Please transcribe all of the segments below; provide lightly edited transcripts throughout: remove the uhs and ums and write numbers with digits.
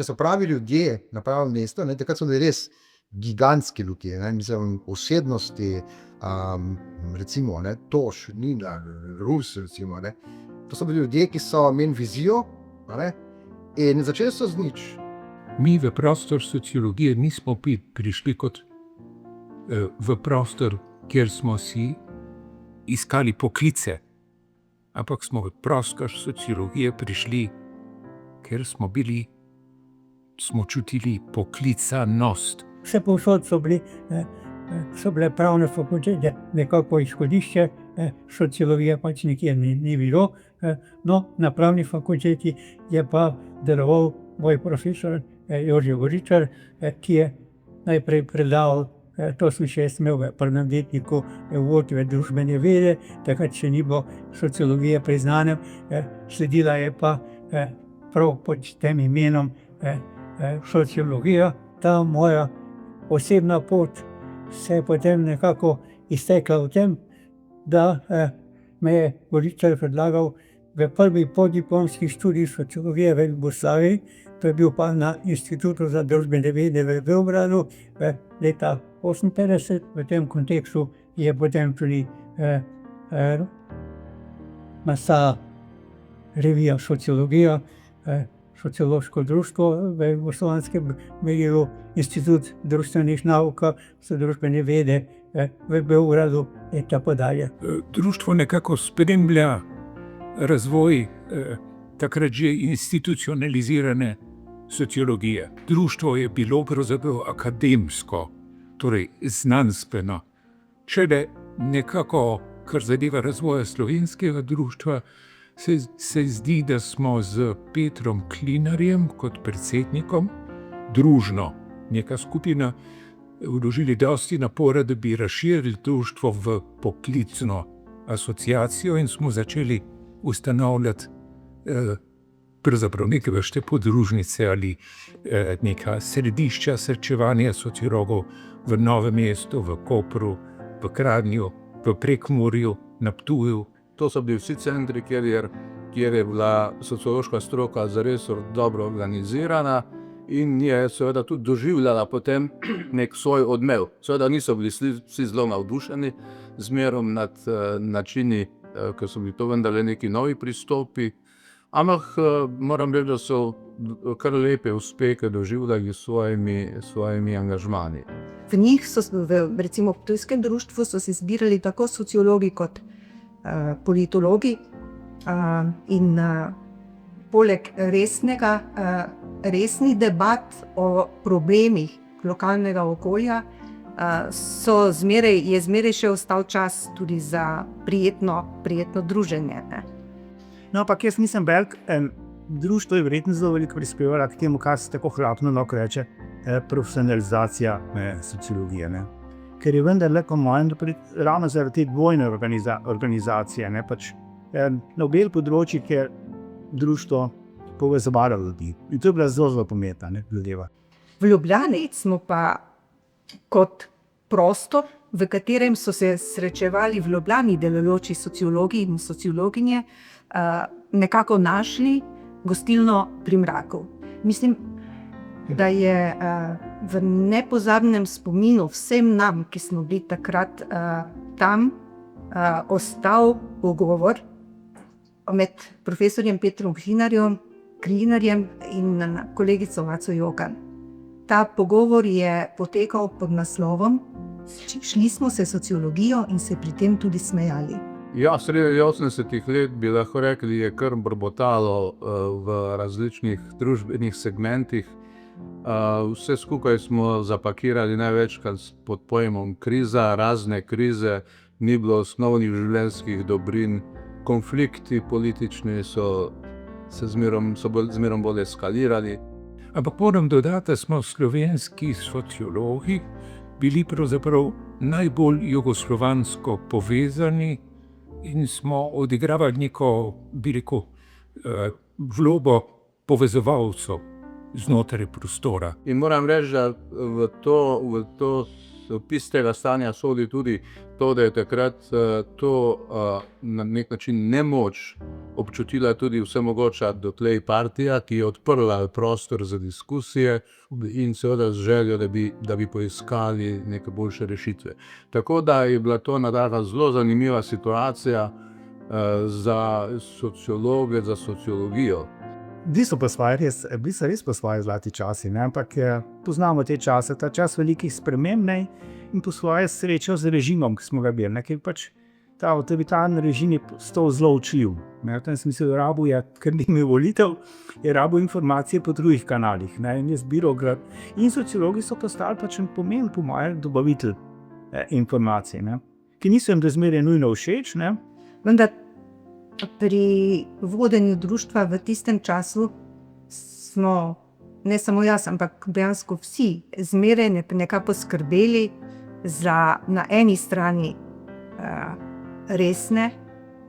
če so pravi ljudje na pravem mestu, takrat so bili res gigantski ljudje, mislim, osebnosti, recimo, Toš, Nina, Rus, recimo, To so bili ljudje, ki so imeli vizijo, in začeli so z nič. Mi v prostor sociologije nismo prišli kot v prostor, kjer smo si iskali poklice, ampak smo v prostor sociologije prišli, ker smo čutili poklicanost. Vse povsod so bile pravne fakultete, nekako izhodišče, sociologije pač nikjer ni bilo. No, na pravni fakulteti je pa deloval moj profesor Jože Goričar, ki je najprej predaval, to sem še imel v prvem letniku, uvod v družbene vede, takrat še ni bilo sociologije priznane, sledila je pa prav pod tem imenom sociologija. Ta moja osebna pot se je potem nekako iztekla v tem, da me je Goričar predlagal v prvi podiplomski študij sociologije v Jugoslaviji, to je bil pa na Institutu za družbene vede v Beogradu leta 1958. V tem kontekstu je potem tudi nastala revija Sociologija, sociološko društvo v jugoslovanskem merilu, Institut društvenih nauka za družbene vede v Beogradu in tako dalje. Društvo nekako spremlja razvoj takrat že institucionalizirane sociologije. Društvo je bilo pravzaprav akademsko, torej znanstveno. Šele nekako, kar zadeva razvoja slovenskega društva, se zdi, da smo z Petrom Klinarjem kot predsednikom družno, neka skupina, vložili dosti napora, da bi razširili društvo v poklicno asociacijo in smo začeli ustanavljati pravzaprav neke vrste podružnice ali neka središča srečevanja sociologov v Novem mestu, v Kopru, v Kranju, v Prekmurju, na Ptuju. To so bili vsi centri, kjer je bila sociološka stroka zares dobro organizirana in je seveda tudi doživljala potem nek svoj odmev. Seveda niso bili vsi zelo navdušeni zmerom nad načini, ker so bili to vendarle neki novi pristopi, ampak moram reči, da so kar lepe uspehe doživljali s svojimi angažmani. V njih recimo v ptujskem društvu so se zbirali tako sociologi kot politologi in poleg resnih debat o problemih lokalnega okolja je zmeraj še ostal čas tudi za prijetno druženje. No, ampak jaz nisem velik, društvo je verjetno zelo veliko prispevalo k temu, kar se tako hlapno reče, profesionalizacija sociologije. Ker je vendarle po mojem, ravno zaradi te dvojne organizacije, na obeh področjih je društvo povezovalo ljudi. In to je bila zelo pomembna zadeva. V Ljubljani smo pa kot prostor, v katerem so se srečevali v Ljubljani delujoči sociologi in sociologinje, nekako našli gostilno Pri mraku. Mislim, da je v nepozabnem spominu vsem nam, ki smo bili takrat tam, ostal pogovor med profesorjem Petrom Klinarjem in kolegico Maco Jokan. Ta pogovor je potekal pod naslovom Šli smo se sociologijo in se pri tem tudi smejali. Ja, sredi 80-ih let bi lahko rekli, je kar brbotalo v različnih družbenih segmentih. Vse skupaj smo zapakirali največkrat pod pojmom kriza, razne krize, ni bilo osnovnih življenjskih dobrin, konflikti politični so zmerom bolj eskalirali. Ampak moram dodati, da smo slovenski sociologi bili pravzaprav najbolj jugoslovansko povezani in smo odigravali neko, bi rekel, vlogo povezovalcev znotraj prostora. In moram reči, da v to opis tega stanja sodi tudi to, da je takrat na nek način nemoč občutila tudi vsemogoča dotlej partija, ki je odprla prostor za diskusije in seveda z željo, da bi poiskali neke boljše rešitve. Tako da je bila to nadalje zelo zanimiva situacija za sociologe, za sociologijo. Bili so res po svoje zlati časi, ne? Ampak poznamo te čase, ta čas velikih sprememb, ne? In po svoje srečo z režimom, ki smo ga bili, ne? Ker pač ta avtoritarni režim je postal zelo učljiv. V tem smislu rabu je, ker ni imel volitev, je rabu informacije po drugih kanalih, ne? In je zbiral grad. In sociologi so postali pač en pomemben, po mojem, dobavitelj informacij, ne? Ki niso jim razmerje nujno všeč, ne? Vendar pri vodenju društva v tistem času smo, ne samo jaz, ampak dejansko vsi, zmeraj nekako skrbeli za na eni strani resne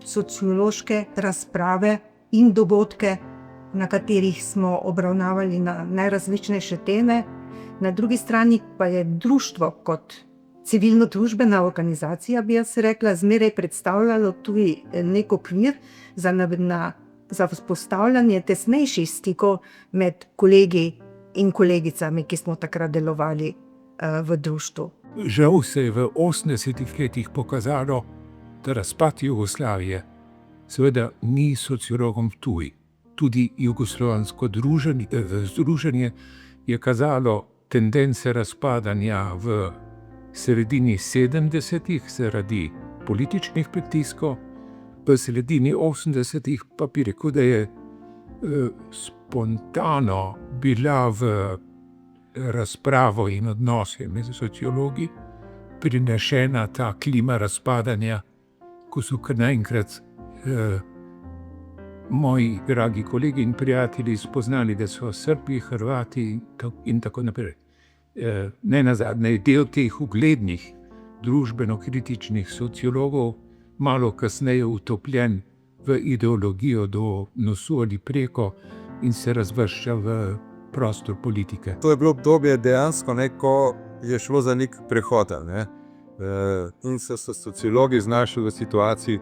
sociološke razprave in dogodke, na katerih smo obravnavali na najrazličnejše teme, na drugi strani pa je društvo kot civilno-družbena organizacija, bi jaz rekla, zmeraj predstavljalo tudi nek okvir za vzpostavljanje tesnejših stikov med kolegi in kolegicami, ki smo takrat delovali v društvu. Žal se je v 80-ih letih pokazalo, da razpad Jugoslavije seveda ni sociologom tuj. Tudi jugoslovansko združenje je kazalo tendence razpadanja v sredini 70-ih zaradi političnih pritiskov, v sredini 80-ih pa bi rekel, da je spontano bila v razpravo in odnose med sociologi prinešena ta klima razpadanja, ko so kar naenkrat moji dragi kolegi in prijatelji spoznali, da so Srbi, Hrvati in tako naprej. Ne nazadnje je del teh uglednih družbeno-kritičnih sociologov malo kasneje utopljen v ideologijo do nosu ali preko in se razvršča v prostor politike. To je bilo obdobje dejansko, ko je šlo za nek prehod. In so sociologi znašli v situaciji,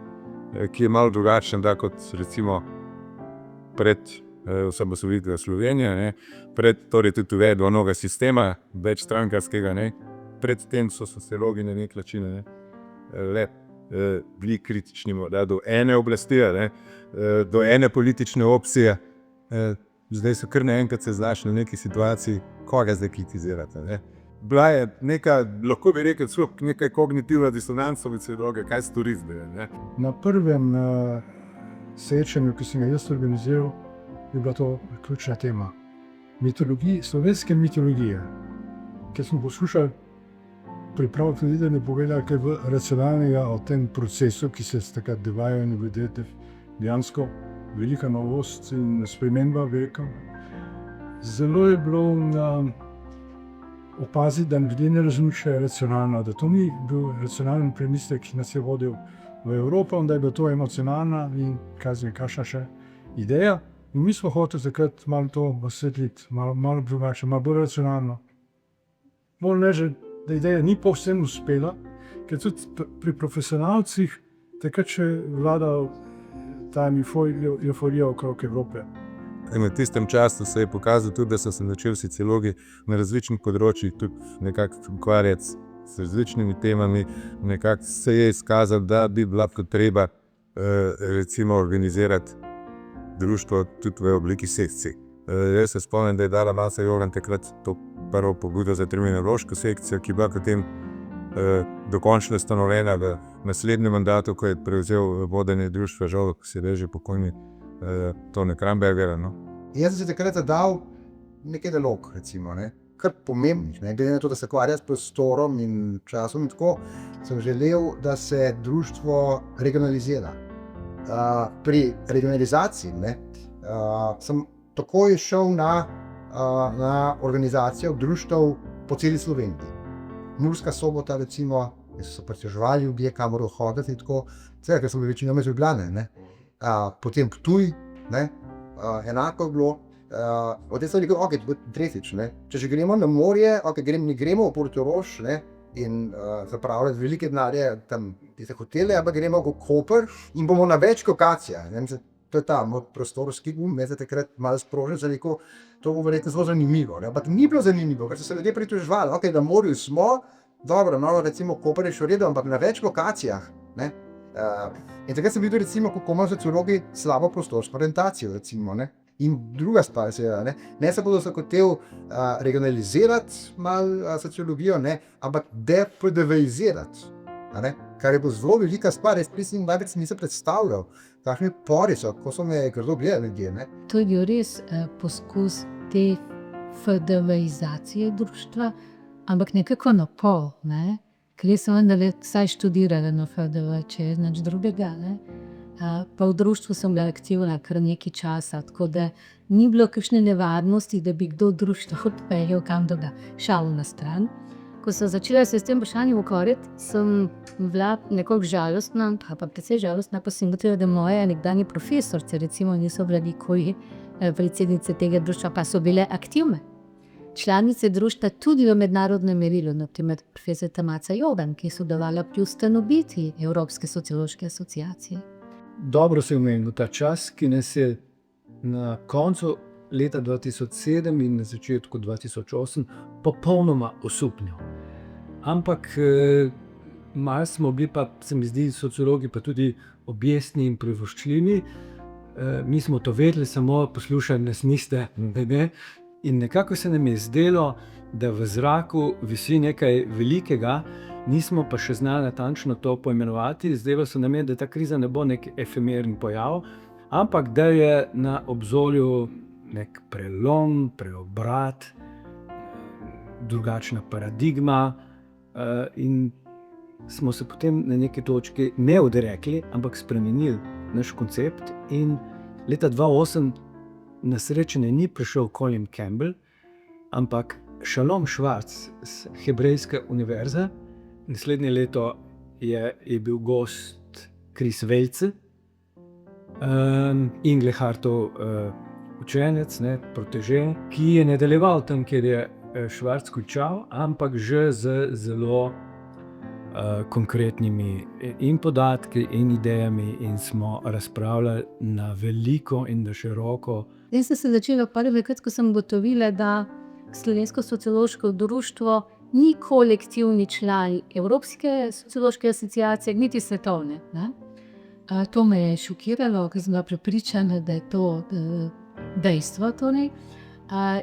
ki je malo drugačna, kot recimo pred osamosvojitvijo Slovenije, pred torej tudi uvedbo novega sistema, večstrankarskega. Pred tem so sociologi na nek način bili kritični do ene oblasti, do ene politične opcije. Zdaj so kar naenkrat se znašli v neki situaciji, koga zdaj kritizirati. Bila je neka, lahko bi rekel, nekaj kognitivna disonanca v sociologiji, kaj stori zdaj. Na prvem srečanju, ki sem ga jaz organiziral, je bila to ključna tema. Slovenske mitologije, ki smo poskušali pripraviti ljudi, da ne povedali kaj racionalnega o tem procesu, ki se takrat dogaja in vedete dejansko velika novost in sprememba velika. Zelo je bilo opaziti, da ljudje ne razmišljajo racionalno, da to ni bil racionalen premislek, ki nas je vodil v Evropo, da je bila to emocionalna in kakšna še ideja. In mi smo hoteli takrat malo to osvetliti, malo drugače, malo bolj racionalno. Moram reči, da ideja ni povsem uspela, ker tudi pri profesionalcih takrat še vlada ta euforija okrog Evrope. In v tistem času se je pokazalo tudi, da so se začeli sociologi na različnih področjih tudi nekako ukvarjati s različnimi temami. Nekako se je izkazalo, da bi bila potreba recimo organizirati društvo tudi v obliki sekcij. Jaz se spomnim, da je dala Masa Jogan takrat to prvo pobudo za terminološko sekcijo, ki je bila potem dokončno ustanovljena v naslednjem mandatu, ko je prevzel vodenje društva, žal se je že pokojni Tone Kramberger. Jaz sem se takrat zadal nekaj nalog, recimo, kar pomembnih, glede na to, da se ukvarja s prostorom in časom in tako, sem želel, da se društvo regionalizira. Pri regionalizaciji sem takoj šel na organizacijo društev po celi Sloveniji. Murska Sobota, recimo, so priteževali ljudje, kamor hoditi in tako, ker so bili večinoma iz Ljubljane. Potem Ptuj, enako je bilo. Potem sem rekel, ok, tretjič, če že gremo na morje, ok, ne gremo v Portorož, in zapravljati velike denarje tam tiste hotele, ampak gremo v Koper in bomo na več lokacijah. Ne, mislim, to je ta moj prostorski me za takrat malo sprožil, za rekel, to bo verjetno zelo zanimivo. Ne, ampak ni bilo zanimivo, ker so se ljudje pritoževali, ok, na morju smo, dobro, no, recimo Koper je še v redu, ampak na več lokacijah. Ne. In takrat sem videl, recimo, kako imajo sociologi slabo prostorsko orientacijo, recimo, ne. In druga stvar, seveda, ne se bodo hotel regionalizirati malo sociologijo, ne, ampak depodevizirati, kar je bilo zelo velika stvar. Jaz mislim, največ si nisem predstavljal, kakšni pori so, kako so me grdo gledali ljudje. Ne. To je bil res poskus te FDV-izacije društva, ampak nekako na pol, ne? Ker jaz sem vendarle vsaj študirala na FDV, če je nič drugega, ne? Pa v društvu sem bila aktivna kar nekaj časa, tako da ni bilo kakšne nevarnosti, da bi kdo društvo odpeljal kam druga. Šalo na stran. Ko sem začela se s tem vprašanjem ukvarjati, sem bila nekoliko žalostna, pa precej žalostna, pa sem gotovila, da moje nekdanje profesorce recimo niso bile nikoli predsednice tega društva, pa so bile aktivne. Članice društva tudi v mednarodnem merilu, na primer profesor Tamaca Jovan, ki je sodelovala pri ustanovitvi Evropske sociološke asociacije. Dobro se je omenil ta čas, ki nas je na koncu leta 2007 in na začetku 2008 popolnoma osupnil. Ampak malo smo bili pa, se mi zdi, sociologi pa tudi objestni in privoščljivi. Mi smo to vedeli, samo poslušali nas niste, ne? In nekako se nam je zdelo, da v zraku visi nekaj velikega, nismo pa še znali natančno to poimenovati. Zdelo se nam je, da ta kriza ne bo nek efemeren pojav, ampak da je na obzorju nek prelom, preobrat, drugačna paradigma, in smo se potem na neki točki ne odrekli, ampak spremenili naš koncept. In leta 2008 na srečanje ni prišel Colin Campbell, ampak Shalom Schwartz z Hebrejske univerze. Naslednje leto je bil gost Chris Velce, Inglehartov učenec, proteže, ki je nadaljeval tam, kjer je Schwartz končal, ampak že z zelo konkretnimi in podatki in idejami, in smo razpravljali na veliko in na široko. Jaz sem se začela prvikrat, ko sem ugotovila, da Slovensko sociološko društvo ni kolektivni član Evropske sociološke asociacije, niti svetovne. Ne? To me je šokiralo, ker sem bila prepričana, da je to dejstvo.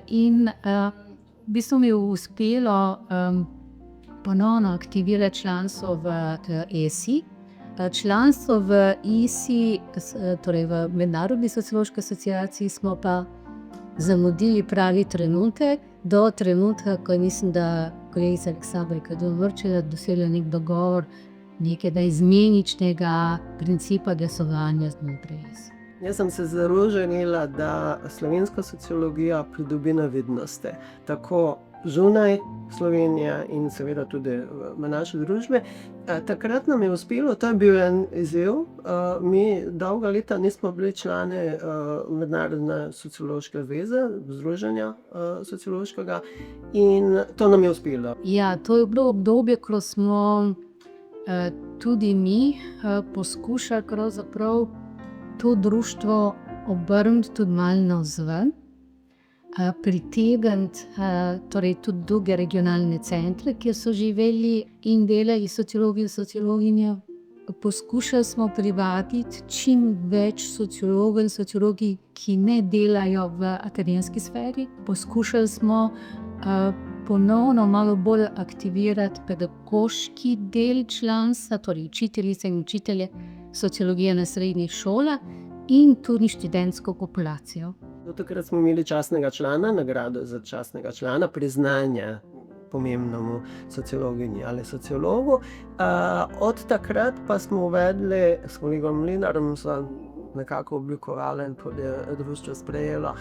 In v bistvu mi je uspelo ponovno aktivirati članstvo v ESI. Članstvo v ESI, torej v Mednarodni sociološki asociaciji, smo pa zamudili pravi trenutek, do trenutka, ko mislim, da kolegica Aleksandra Kadovvrčeva dosegla nek dogovor nekega izmeničnega principa glasovanja znotraj ESI. Jaz sem se zelo želela, da slovenska sociologija pridobi na vidnosti, tako zunaj Slovenije in seveda tudi v naši družbi. Takrat nam je uspelo, to je bil en izziv. Mi dolga leta nismo bili člani Mednarodne sociološke zveze, združenja sociološkega, in to nam je uspelo. Ja, to je bilo obdobje, ko smo tudi mi poskušali pravzaprav to društvo obrniti tudi malo navzven, pritegniti torej tudi druge regionalne centre, kjer so živeli in delali sociologi in sociologinje. Poskušali smo privabiti čim več sociologov in sociologi, ki ne delajo v akademski sferi. Poskušali smo ponovno malo bolj aktivirati pedagoški del članstva, torej učiteljice in učitelje sociologije na srednjih šolah in tudi študentsko populacijo. Do takrat smo imeli častnega člana, nagrado za častnega člana, priznanje pomembnemu sociologinji ali sociologu. Od takrat pa smo uvedli s kolegom Mlinarjem, nekako oblikovali in tudi društvo sprejelo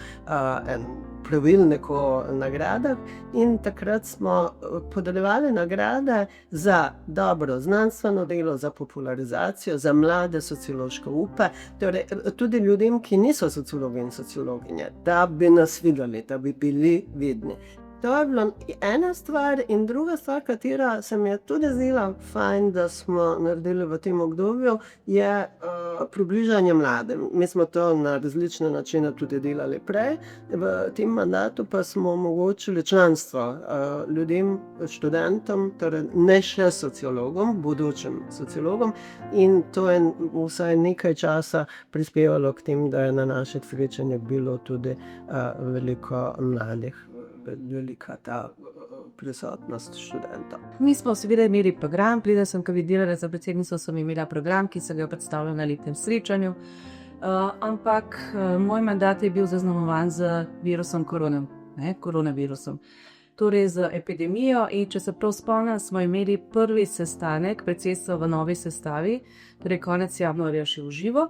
en pravilnik o nagradah, in takrat smo podeljevali nagrade za dobro znanstveno delo, za popularizacijo, za mlade sociološke upe, torej tudi ljudem, ki niso sociologi in sociologinje, da bi nas videli, da bi bili vidni. To je bila ena stvar, in druga stvar, katera se mi je tudi zdela fajn, da smo naredili v tem obdobju, je približanje mladim. Mi smo to na različne načine tudi delali prej, v tem mandatu pa smo omogočili članstvo ljudem, študentom, torej ne še sociologom, bodočim sociologom, in to je vsaj nekaj časa prispevalo k temu, da je na naših srečanjih bilo tudi veliko mladih. Velika ta prisotnost študentov. Mi smo seveda imeli program, preden sem kandidirala za predsednico, sem imela program, ki sem ga predstavljala na letnem srečanju, ampak moj mandat je bil zaznamovan z virusom koronavirusom. Torej z epidemijo, in če se prav spomnim, smo imeli prvi sestanek predsedstva v novi sestavi, torej konec januarja še v živo,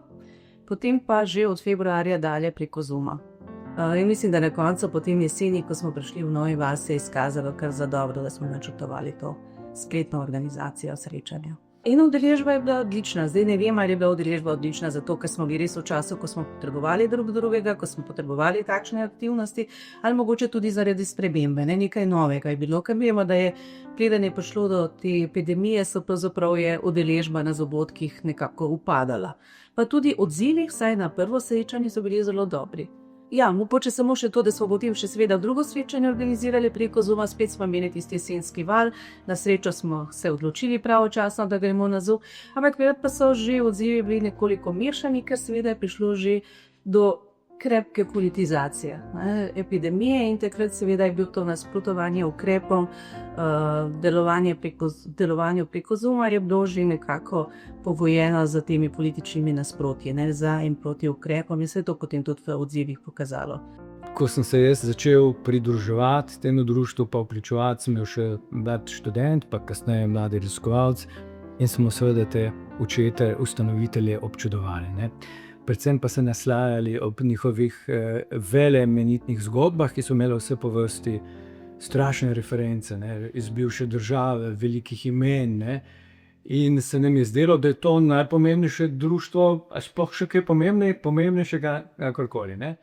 potem pa že od februarja dalje preko Zooma. In mislim, da na koncu potem jeseni, ko smo prišli v Novi Vas, se je izkazalo kar za dobro, da smo načrtovali to spletno organizacijo srečanja. In udeležba je bila odlična. Zdaj ne vem, ali je bila udeležba odlična zato, ker smo bili res v času, ko smo potrebovali drug drugega, ko smo potrebovali takšne aktivnosti, ali mogoče tudi zaradi spremembe, ne, nekaj novega je bilo, ker vemo, da je, preden je prišlo do te epidemije, so pravzaprav je udeležba na zobodkih nekako upadala. Pa tudi odzivi, vsaj na prvo srečanje, so bili zelo dobri. Ja, mogoče samo še to, da smo potem še seveda drugo srečanje organizirali preko Zooma, spet smo imeli tisti jesenski val, na srečo smo se odločili pravočasno, da gremo na Zoom, ampak pa so že odzivi bili nekoliko mešani, ker seveda je prišlo že do krepke politizacije epidemije, in takrat seveda je bil to nasprotovanje ukrepom, delovanju preko Zooma je bilo že nekako pogojeno z temi političnimi nasprotji, ne, za in proti ukrepom, in se je to potem tudi v odzivih pokazalo. Ko sem se jaz začel pridruževati temu društvu, pa vključevati, sem bil še mlad študent, pa kasneje mladi raziskovalec, in smo seveda te učitelje, ustanovitelje občudovali, ne. Predvsem pa se naslajali ob njihovih veleimenitnih zgodbah, ki so imeli vse po vrsti strašne reference, ne, iz bivše države, velikih imen, ne. In se nam je zdelo, da je to najpomembnejše društvo, a sploh še kaj pomembnejšega, kakorkoli, ne.